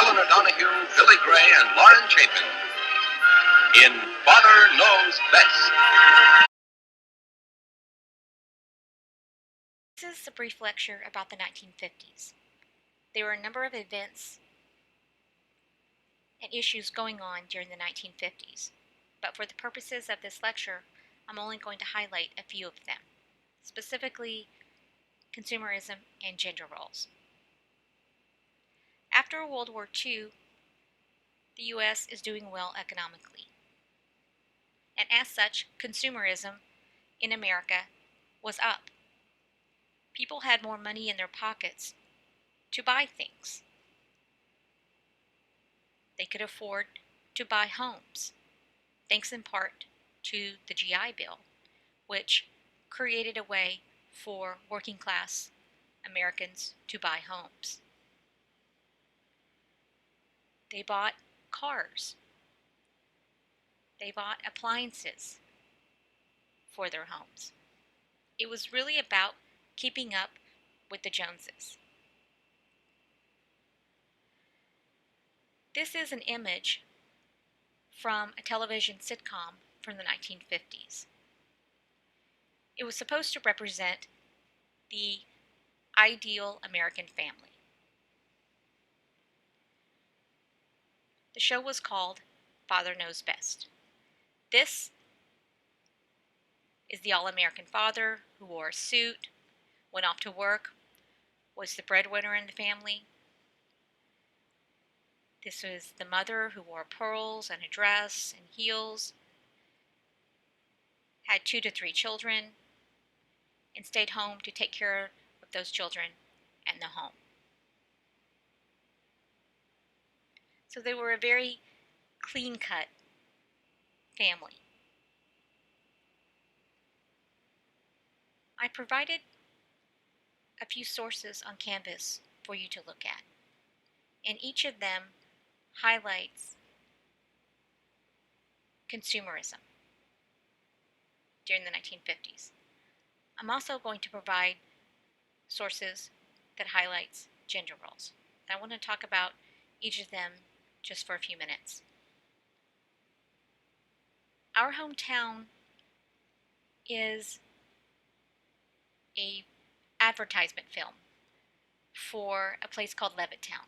Eleanor Donahue, Billy Gray, and Lauren Chapin in Father Knows Best. This is a brief lecture about the 1950s. There were a number of events and issues going on during the 1950s, but for the purposes of this lecture, I'm only going to highlight a few of them, specifically consumerism and gender roles. After World War II, the U.S. is doing well economically, and as such, consumerism in America was up. People had more money in their pockets to buy things. They could afford to buy homes, thanks in part to the GI Bill, which created a way for working class Americans to buy homes. They bought cars. They bought appliances for their homes. It was really about keeping up with the Joneses. This is an image from a television sitcom from the 1950s. It was supposed to represent the ideal American family. The show was called Father Knows Best. This is the all-American father who wore a suit, went off to work, was the breadwinner in the family. This was the mother who wore pearls and a dress and heels, had 2 to 3 children, and stayed home to take care of those children and the home. So they were a very clean-cut family. I provided a few sources on Canvas for you to look at, and each of them highlights consumerism during the 1950s. I'm also going to provide sources that highlights gender roles. I want to talk about each of them just for a few minutes. Our hometown is a advertisement film for a place called Levittown.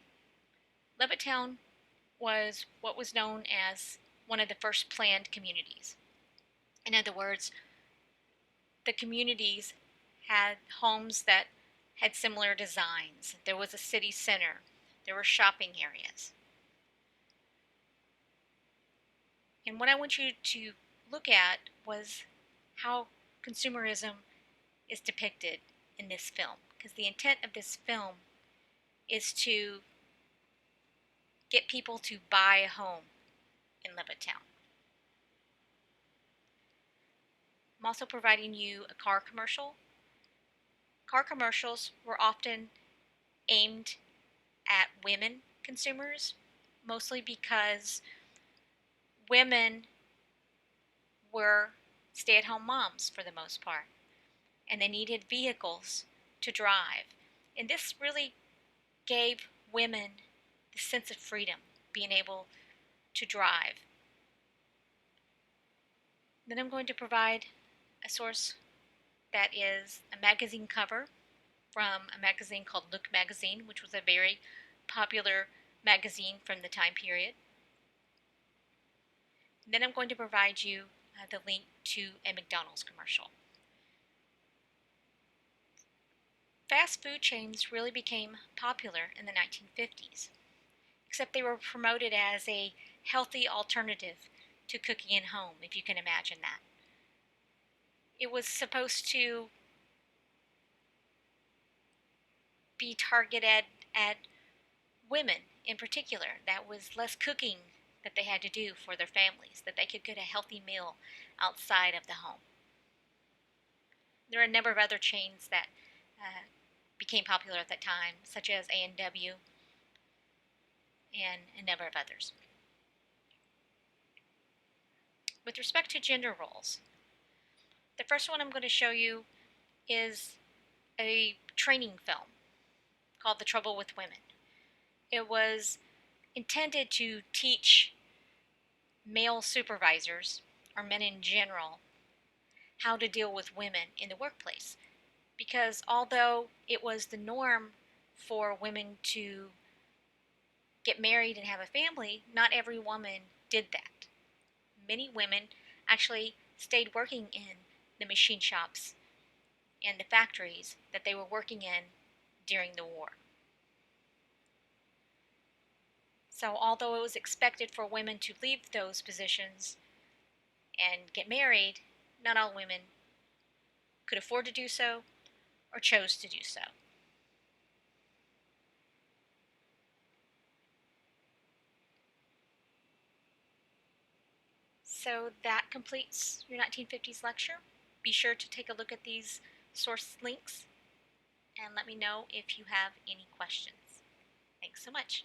Levittown was what was known as one of the first planned communities. In other words, the communities had homes that had similar designs. There was a city center. There were shopping areas. And what I want you to look at was how consumerism is depicted in this film, because the intent of this film is to get people to buy a home in Levittown. I'm also providing you a car commercial. Car commercials were often aimed at women consumers, mostly because women were stay-at-home moms for the most part, and they needed vehicles to drive. And this really gave women the sense of freedom, being able to drive. Then I'm going to provide a source that is a magazine cover from a magazine called Look Magazine, which was a very popular magazine from the time period. Then I'm going to provide you the link to a McDonald's commercial. Fast food chains really became popular in the 1950s, except they were promoted as a healthy alternative to cooking at home, if you can imagine that. It was supposed to be targeted at women in particular. That was less cooking that they had to do for their families, that they could get a healthy meal outside of the home. There are a number of other chains that became popular at that time, such as A&W and a number of others. With respect to gender roles, the first one I'm going to show you is a training film called The Trouble with Women. It was intended to teach male supervisors, or men in general, how to deal with women in the workplace. Because although it was the norm for women to get married and have a family, not every woman did that. Many women actually stayed working in the machine shops and the factories that they were working in during the war. So although it was expected for women to leave those positions and get married, not all women could afford to do so or chose to do so. So that completes your 1950s lecture. Be sure to take a look at these source links and let me know if you have any questions. Thanks so much.